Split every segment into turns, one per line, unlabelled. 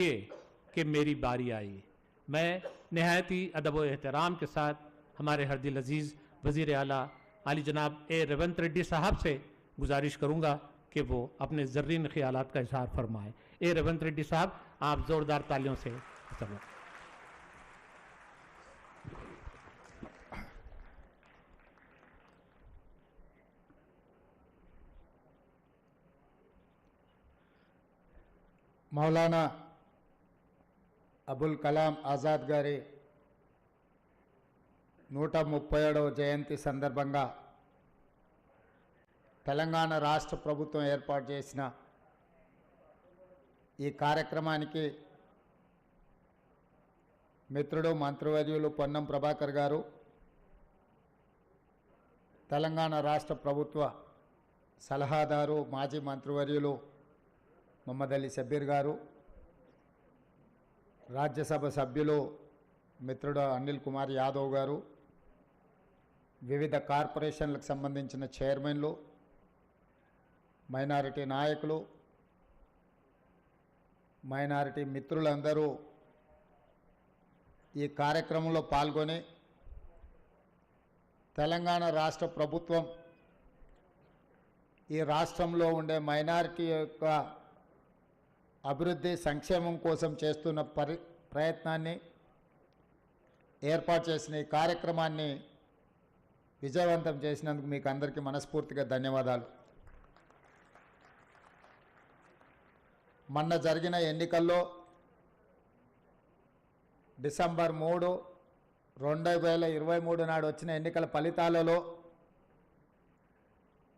कि मेरी बारी आई। मैं नहायत ही अदब व एहतराम के साथ हमारे हरदिल अजीज़ वज़ीर आला आली जनाब ए रेवंत रेड्डी साहब से गुजारिश करूँगा कि वो अपने ज़र्रीन ख्यालात का इजहार फरमाएँ। ए रेवंत रेड्डी साहब, आप ज़ोरदार तालियों से
మౌలానా అబుల్ కలాం ఆజాద్ గారి 137వ జయంతి సందర్భంగా తెలంగాణ రాష్ట్ర ప్రభుత్వం ఏర్పాటు చేసిన ఈ కార్యక్రమానికి మిత్రుడు మంత్రివర్యులు పొన్నం ప్రభాకర్ గారు, తెలంగాణ రాష్ట్ర ప్రభుత్వ సలహాదారు మాజీ మంత్రివర్యులు మొహమ్మద్ అలీ షబ్బీర్ గారు, రాజ్యసభ సభ్యులు మిత్రుడు అనిల్ కుమార్ యాదవ్ గారు, వివిధ కార్పొరేషన్లకు సంబంధించిన చైర్మన్లు, మైనారిటీ నాయకులు, మైనారిటీ మిత్రులందరూ ఈ కార్యక్రమంలో పాల్గొని తెలంగాణ రాష్ట్ర ప్రభుత్వం ఈ రాష్ట్రంలో ఉండే మైనారిటీ యొక్క అభివృద్ధి సంక్షేమం కోసం చేస్తున్న ప్రయత్నాన్ని, ఏర్పాటు చేసిన ఈ కార్యక్రమాన్ని విజయవంతం చేసినందుకు మీకు అందరికీ మనస్ఫూర్తిగా ధన్యవాదాలు. మొన్న జరిగిన ఎన్నికల్లో డిసెంబర్ 3, 2023 నాడు వచ్చిన ఎన్నికల ఫలితాలలో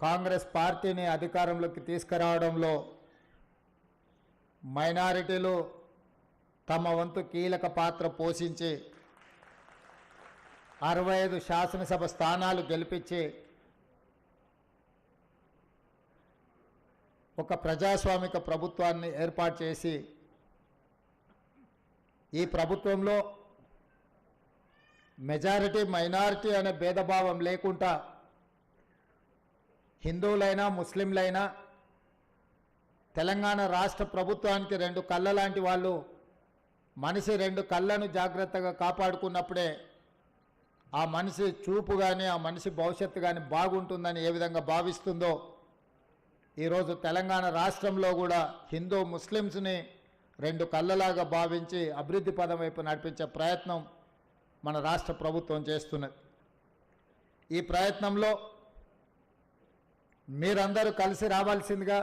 కాంగ్రెస్ పార్టీని అధికారంలోకి తీసుకురావడంలో మైనారిటీలు తమ వంతు కీలక పాత్ర పోషించి 65 శాసనసభ స్థానాలు గెలిపించి ఒక ప్రజాస్వామిక ప్రభుత్వాన్ని ఏర్పాటు చేసి ఈ ప్రభుత్వంలో మెజారిటీ మైనారిటీ అనే భేదభావం లేకుండా హిందువులైనా ముస్లింలైనా తెలంగాణ రాష్ట్ర ప్రభుత్వానికి 2 కళ్ళ లాంటి వాళ్ళు, మనిషి 2 కళ్ళను జాగ్రత్తగా కాపాడుకున్నప్పుడే ఆ మనిషి చూపు కానీ ఆ మనిషి భవిష్యత్తు కానీ బాగుంటుందని ఏ విధంగా భావిస్తుందో ఈరోజు తెలంగాణ రాష్ట్రంలో కూడా హిందూ ముస్లిమ్స్ని 2 కళ్ళలాగా భావించి అభివృద్ధి పదం వైపు నడిపించే ప్రయత్నం మన రాష్ట్ర ప్రభుత్వం చేస్తున్నది. ఈ ప్రయత్నంలో మీరందరూ కలిసి రావాల్సిందిగా,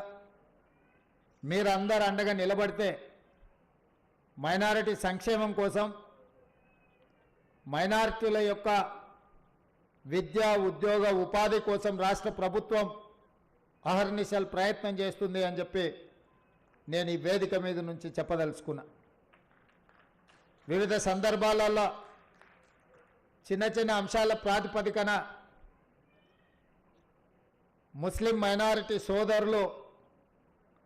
మీరందరూ అండగా నిలబడితే మైనారిటీ సంక్షేమం కోసం, మైనారిటీల యొక్క విద్య, ఉద్యోగ, ఉపాధి కోసం రాష్ట్ర ప్రభుత్వం అహర్నిశలు ప్రయత్నం చేస్తుంది అని చెప్పి నేను ఈ వేదిక మీద నుంచి చెప్పదలుచుకున్నా. వివిధ సందర్భాలలో చిన్న చిన్న అంశాల ప్రాతిపదికన ముస్లిం మైనారిటీ సోదరులు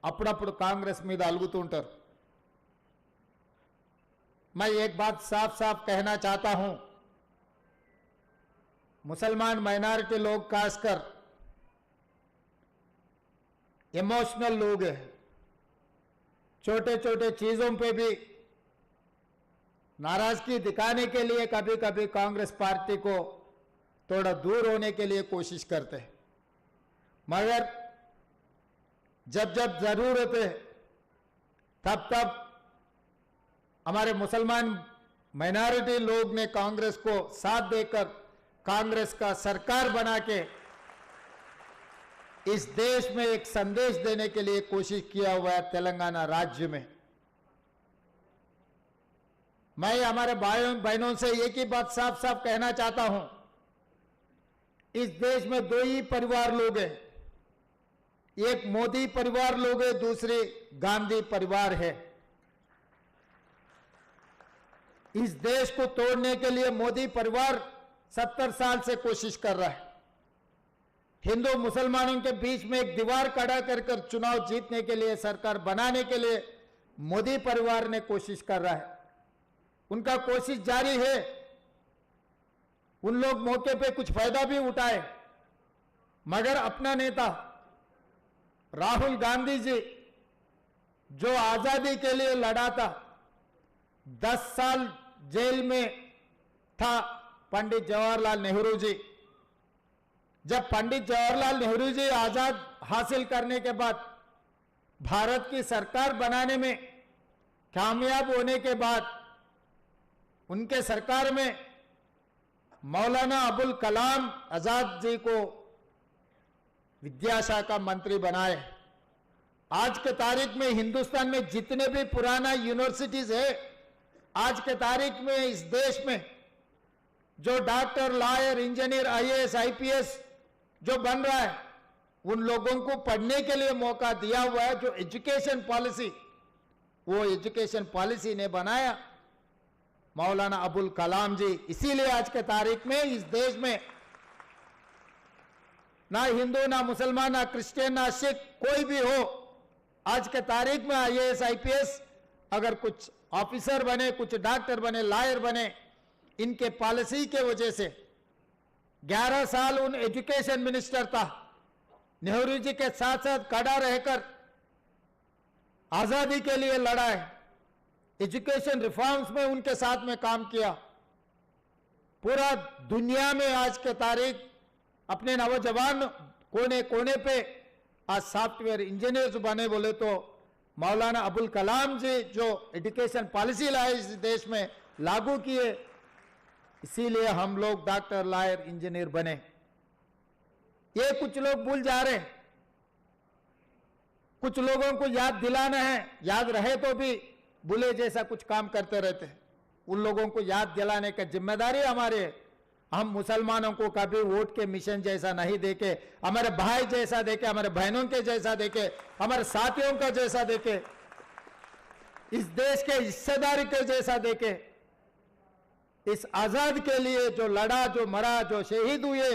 అప్పుడప్పుడు కాంగ్రెస్ మీద అలుగుతుంటారు. मैं एक बात साफ साफ कहना चाहता हूं, मुसलमान माइनॉरिटी लोग खासकर इमोशनल लोग हैं, छोटे छोटे चीज़ों पे भी नाराजगी दिखाने के लिए कभी कभी कांग्रेस पार्टी को थोड़ा दूर होने के लिए कोशिश करते हैं, मगर जब जब ज़रूरत है तब तब हमारे मुसलमान माइनॉरिटी लोग ने कांग्रेस को साथ देकर कांग्रेस का सरकार बना के इस देश में एक संदेश देने के लिए कोशिश किया हुआ है तेलंगाना राज्य में। मैं हमारे भाइयों बहनों से एक ही बात साफ साफ कहना चाहता हूं, इस देश में 2 ही परिवार लोग हैं, एक मोदी परिवार लोग है, दूसरी गांधी परिवार है। इस देश को तोड़ने के लिए मोदी परिवार 70 साल से कोशिश कर रहा है। हिंदू मुसलमानों के बीच में एक दीवार खड़ा कर चुनाव जीतने के लिए, सरकार बनाने के लिए मोदी परिवार ने कोशिश कर रहा है। उनका कोशिश जारी है। उन लोग मौके पे कुछ फायदा भी उठाए, मगर अपना नेता राहुल गांधी जी जो आजादी के लिए लड़ा था, 10 साल जेल में था पंडित जवाहरलाल नेहरू जी। जब पंडित जवाहरलाल नेहरू जी आजाद हासिल करने के बाद भारत की सरकार बनाने में कामयाब होने के बाद उनके सरकार में मौलाना अबुल कलाम आजाद जी को विद्याशाखा मंत्री बनाए। आज के तारीख में हिंदुस्तान में जितने भी पुराना यूनिवर्सिटीज है, आज के तारीख में इस देश में जो doctor, lawyer, engineer, IAS, IPS जो बन रहा है, उन लोगों को पढ़ने के लिए मौका दिया हुआ है। जो एजुकेशन पॉलिसी, वो एजुकेशन पॉलिसी ने बनाया मौलाना अबुल कलाम जी। इसीलिए आज के तारीख में इस देश में ना हिंदू, ना मुसलमान, ना क्रिश्चियन, ना सिख, कोई भी हो, आज के तारीख में आईएएस, आईपीएस अगर कुछ ऑफिसर बने, कुछ डॉक्टर बने, लॉयर बने, इनके पॉलिसी के वजह से 11 साल उन एजुकेशन मिनिस्टर था। नेहरू जी के साथ साथ खड़ा रहकर आजादी के लिए लड़ा है। एजुकेशन रिफॉर्म्स में उनके साथ में काम किया। पूरा दुनिया में आज के तारीख अपने नौजवान कोने कोने पे आज सॉफ्टवेयर इंजीनियर्स बने बोले तो मौलाना अबुल कलाम जी जो एजुकेशन पॉलिसी लाए इस देश में लागू किए, इसीलिए हम लोग डॉक्टर, लॉयर, इंजीनियर बने। ये कुछ लोग भूल जा रहे हैं। कुछ लोगों को याद दिलाना है, याद रहे तो भी बुले जैसा कुछ काम करते रहते हैं। उन लोगों को याद दिलाने का जिम्मेदारी हमारी है। हम मुसलमानों को कभी वोट के मिशन जैसा नहीं देखे, हमारे भाई जैसा देखे, हमारे बहनों के जैसा देखे, हमारे साथियों का जैसा देखे, इस देश के हिस्सेदारी के जैसा देखे। इस आजाद के लिए जो लड़ा, जो मरा, जो शहीद हुए,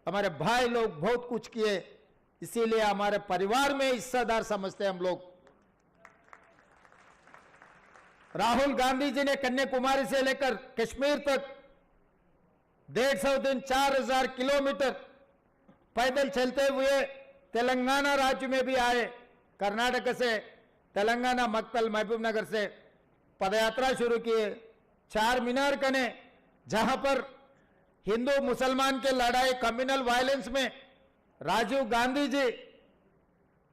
हमारे भाई लोग बहुत कुछ किए। इसीलिए हमारे परिवार में हिस्सेदार समझते हैं हम लोग। राहुल गांधी जी ने कन्याकुमारी से लेकर कश्मीर तक 150 दिन 4000 किलोमीटर पैदल चलते हुए तेलंगाना राज्य में भी आए। कर्नाटक से तेलंगाना, मक्तल, महबूब नगर से पदयात्रा शुरू किए। 4 मीनार कने, जहां पर हिंदू मुसलमान के लड़ाई, कम्युनल वायलेंस में राजीव गांधी जी,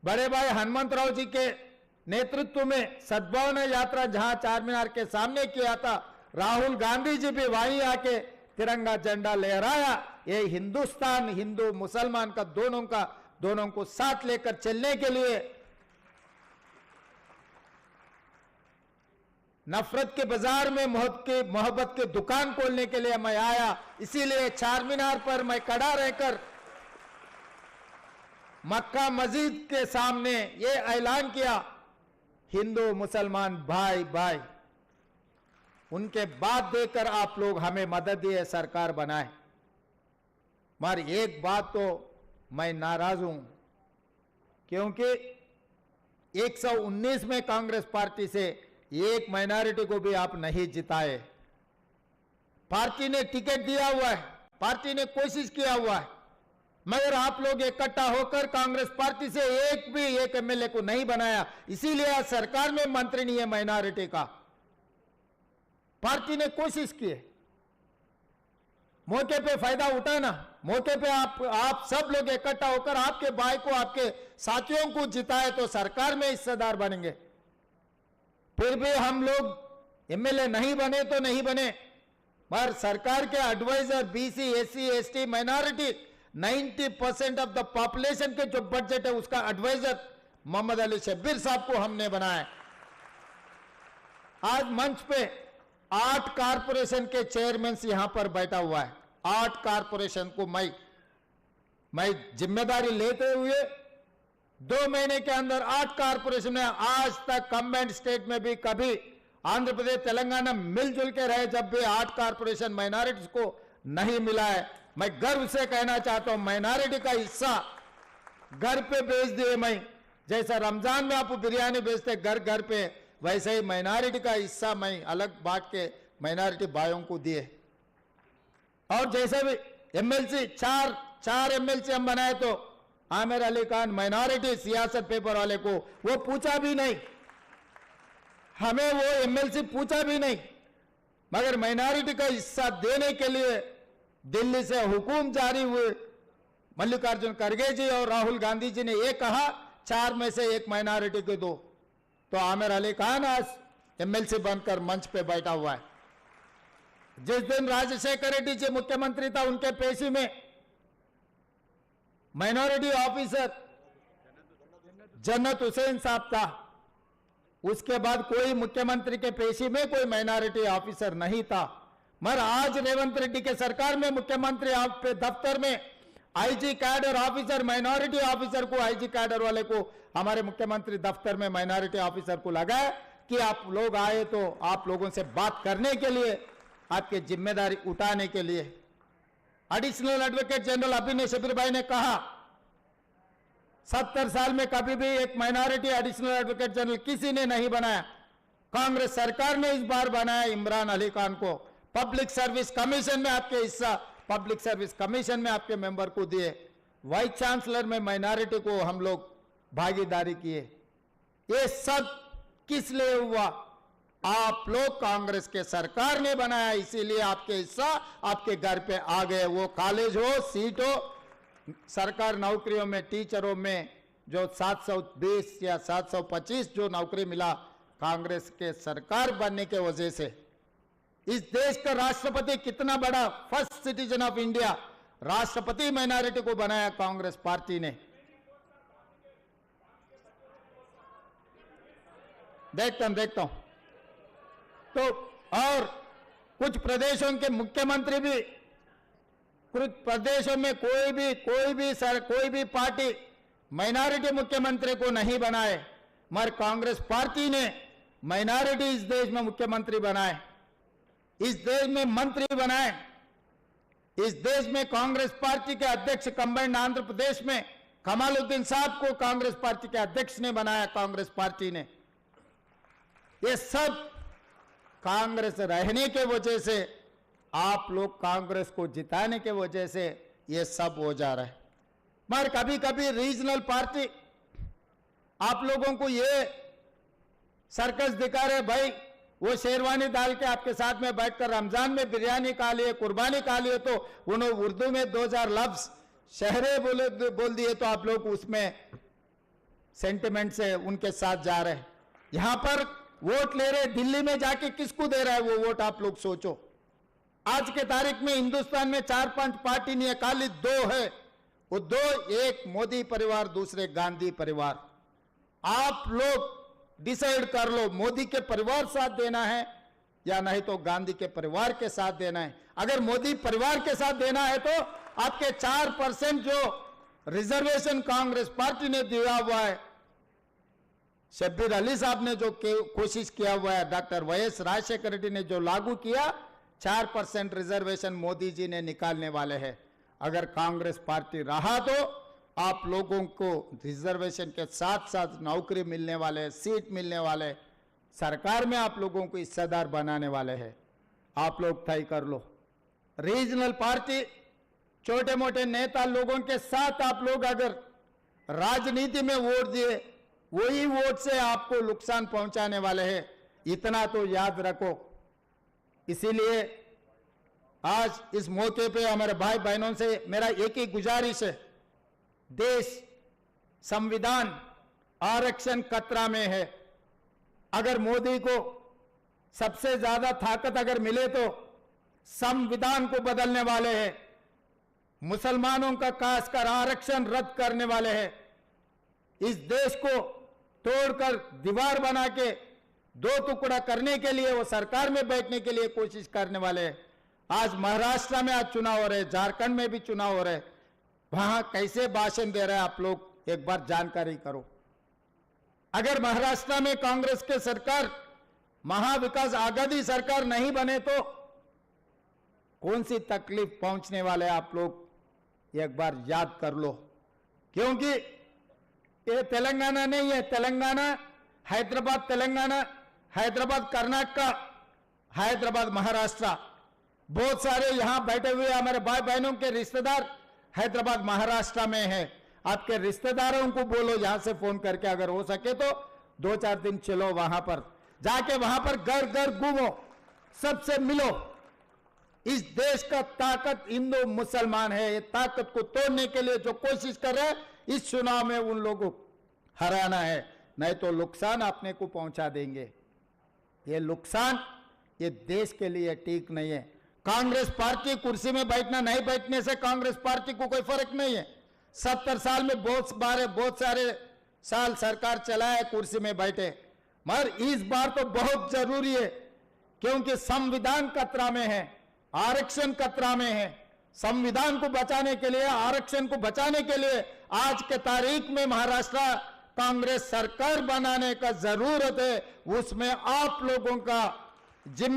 बड़े भाई हनुमंतराव जी के नेतृत्व में सद्भावना यात्रा जहां 4 मीनार के सामने किया था, राहुल गांधी जी भी वहीं आके तिरंगा झंडा लहराया। ये हिंदुस्तान, हिंदू मुसलमान का दोनों को साथ लेकर चलने के लिए, नफरत के बाजार में मोहब्बत के दुकान खोलने के लिए मैं आया। इसीलिए 4 मीनार पर मैं खड़ा रहकर मक्का मस्जिद के सामने ये ऐलान किया, हिंदू मुसलमान भाई भाई। उनके बाद देकर आप लोग हमें मदद दिए, सरकार बनाए। मगर एक बात तो मैं नाराज हूं, क्योंकि 119 में कांग्रेस पार्टी से एक माइनॉरिटी को भी आप नहीं जिताए। पार्टी ने टिकट दिया हुआ है, पार्टी ने कोशिश किया हुआ है, मगर आप लोग इकट्ठा होकर कांग्रेस पार्टी से एक एमएलए को नहीं बनाया। इसीलिए आज सरकार में मंत्री नहीं है माइनॉरिटी का। पार्टी ने कोशिश की है, मौके पे फायदा उठाना, मौके पे आप सब लोग इकट्ठा होकर आपके भाई को, आपके साथियों को जिताए तो सरकार में हिस्सेदार बनेंगे। फिर भी हम लोग एमएलए नहीं बने तो नहीं बने, पर सरकार के adviser, BC, SC, ST, minority, 90% of the population के जो बजट है उसका एडवाइजर मोहम्मद अली शब्बीर साहब को हमने बनाया। आज मंच पे 8 कारपोरेशन के चेयरमैन यहां पर बैठा हुआ है। 8 कारपोरेशन को मैं जिम्मेदारी लेते हुए 2 महीने के अंदर 8 कारपोरेशन में, आज तक कंबाइंड स्टेट में भी कभी आंध्र प्रदेश, तेलंगाना मिलजुल के रहे, जब भी 8 कारपोरेशन माइनॉरिटीज को नहीं मिला है। मैं गर्व से कहना चाहता हूं, माइनॉरिटी का हिस्सा घर पे भेज दिए। मैं जैसा रमजान में आप बिरयानी भेजते घर घर पे, वैसे ही माइनॉरिटी का हिस्सा मैं अलग बांट के माइनॉरिटी भाइयों को दिए। और जैसे भी एमएलसी, 4 एमएलसी हम बनाए तो आमिर अली खान माइनॉरिटी सियासत पेपर वाले को वो पूछा भी नहीं, हमें वो एमएलसी पूछा भी नहीं, मगर माइनॉरिटी का हिस्सा देने के लिए दिल्ली से हुकुम जारी हुए। मल्लिकार्जुन खड़गे जी और राहुल गांधी जी ने ये कहा 4 में से 1 माइनॉरिटी को दो, तो आमिर अली खान आज एमएलसी बनकर मंच पे बैठा हुआ है। जिस दिन राजशेखर रेड्डी जी मुख्यमंत्री था, उनके पेशी में माइनॉरिटी ऑफिसर जन्नत हुसैन साहब था। उसके बाद कोई मुख्यमंत्री के पेशी में कोई माइनॉरिटी ऑफिसर नहीं था। मगर आज रेवंत रेड्डी के सरकार में मुख्यमंत्री आपके दफ्तर में IG cadre officer, minority officer को, आईजी कैडर वाले को हमारे मुख्यमंत्री दफ्तर में माइनॉरिटी ऑफिसर को लगा कि आप लोग आए तो आप लोगों से बात करने के लिए, आपकी जिम्मेदारी उठाने के लिए। एडिशनल एडवोकेट जनरल अभिनय शबीर भाई ने कहा 70 साल में कभी भी एक माइनॉरिटी एडिशनल एडवोकेट जनरल किसी ने नहीं बनाया। कांग्रेस सरकार ने इस बार बनाया इमरान अली खान को। पब्लिक सर्विस कमीशन में आपके हिस्सा, पब्लिक सर्विस कमीशन में आपके मेंबर को दिए। वाइस चांसलर में माइनॉरिटी को हम लोग भागीदारी किए। ये सब किस लिए हुआ? आप लोग कांग्रेस के सरकार ने बनाया, इसीलिए आपके हिस्सा आपके घर पे आ गए। वो कॉलेज हो, सीट हो, सरकार नौकरियों में, टीचरों में जो 720 या 725 जो नौकरी मिला कांग्रेस के सरकार बनने के वजह से। इस देश का राष्ट्रपति कितना बड़ा, फर्स्ट सिटीजन ऑफ इंडिया, राष्ट्रपति माइनॉरिटी को बनाया कांग्रेस पार्टी ने। देखता हूं तो, और कुछ प्रदेशों के मुख्यमंत्री भी, कुछ प्रदेशों में कोई भी पार्टी माइनॉरिटी मुख्यमंत्री को नहीं बनाए, मगर कांग्रेस पार्टी ने माइनॉरिटी इस देश में मुख्यमंत्री बनाए, इस देश में मंत्री बनाए। इस देश में कांग्रेस पार्टी के अध्यक्ष कंबाइंड आंध्र प्रदेश में कमालुद्दीन साहब को कांग्रेस पार्टी के अध्यक्ष ने बनाया, कांग्रेस पार्टी ने। ये सब कांग्रेस रहने के वजह से, आप लोग कांग्रेस को जिताने के वजह से ये सब हो जा रहा है। मगर कभी कभी रीजनल पार्टी आप लोगों को ये सर्कस दिखा रहे, भाई वो शेरवानी डाल के आपके साथ में बैठकर रमजान में बिरयानी खा लिए, कुर्बानी खा लिए, तो उन्होंने उर्दू में 2000 लफ्ज शहरे बोल दिए, तो आप लोग उसमें सेंटिमेंट से उनके साथ जा रहे। यहां पर वोट ले रहे, दिल्ली में जाके किसको दे रहा है वो वोट, आप लोग सोचो। आज के तारीख में हिंदुस्तान में 4-5 पार्टी नहीं है, खाली 2 है। वो 2, एक मोदी परिवार, दूसरे गांधी परिवार। आप लोग डिसाइड कर लो, मोदी के परिवार साथ देना है या नहीं तो गांधी के परिवार के साथ देना है। अगर मोदी परिवार के साथ देना है तो आपके 4% जो रिजर्वेशन कांग्रेस पार्टी ने दिया हुआ है, शब्बीर अली साहब ने जो कोशिश किया हुआ है, डॉक्टर वाईएस राजशेखर रेड्डी ने जो लागू किया, 4% रिजर्वेशन मोदी जी ने निकालने वाले हैं। अगर कांग्रेस पार्टी रहा तो आप लोगों को रिजर्वेशन के साथ साथ नौकरी मिलने वाले, सीट मिलने वाले, सरकार में आप लोगों को हिस्सेदार बनाने वाले हैं। आप लोग तय कर लो। रीजनल पार्टी, छोटे मोटे नेता लोगों के साथ आप लोग अगर राजनीति में वोट दिए, वही वोट से आपको नुकसान पहुंचाने वाले हैं, इतना तो याद रखो। इसीलिए आज इस मौके पे हमारे भाई बहनों से मेरा एक ही गुजारिश है, देश, संविधान, आरक्षण खतरा में है। अगर मोदी को सबसे ज्यादा ताकत अगर मिले तो संविधान को बदलने वाले हैं, मुसलमानों का खासकर आरक्षण रद्द करने वाले हैं, इस देश को तोड़कर दीवार बना के 2 टुकड़ा करने के लिए, वो सरकार में बैठने के लिए कोशिश करने वाले हैं। आज महाराष्ट्र में आज चुनाव हो रहे, झारखंड में भी चुनाव हो रहे, वहां कैसे भाषण दे रहे हैं आप लोग एक बार जानकारी करो। अगर महाराष्ट्र में कांग्रेस के सरकार, महाविकास आघाड़ी सरकार नहीं बने तो कौन सी तकलीफ पहुंचने वाले आप लोग एक बार याद कर लो। क्योंकि ये तेलंगाना नहीं है, तेलंगाना, हैदराबाद तेलंगाना, हैदराबाद कर्नाटका, हैदराबाद महाराष्ट्र, बहुत सारे यहां बैठे हुए हमारे भाई बहनों के रिश्तेदार हैदराबाद महाराष्ट्र में है। आपके रिश्तेदारों को बोलो यहां से फोन करके, अगर हो सके तो 2-4 दिन चलो वहां पर। जाके वहां पर घर घर घूमो, सबसे मिलो। इस देश का ताकत हिंदू मुसलमान है। ये ताकत को तोड़ने के लिए जो कोशिश कर रहे हैं, इस चुनाव में उन लोगों को हराना है, नहीं तो नुकसान अपने को पहुंचा देंगे। ये नुकसान ये देश के लिए ठीक नहीं है। कांग्रेस पार्टी कुर्सी में बैठना नहीं बैठने से कांग्रेस पार्टी को कोई फर्क नहीं है। 70 साल में बहुत सारे साल सरकार चलाए, कुर्सी में बैठे, मगर इस बार तो बहुत जरूरी है, क्योंकि संविधान खतरा में है, आरक्षण खतरा में है। संविधान को बचाने के लिए, आरक्षण को बचाने के लिए आज के तारीख में महाराष्ट्र कांग्रेस सरकार बनाने का जरूरत है। उसमें आप लोगों का जिम्मेदारी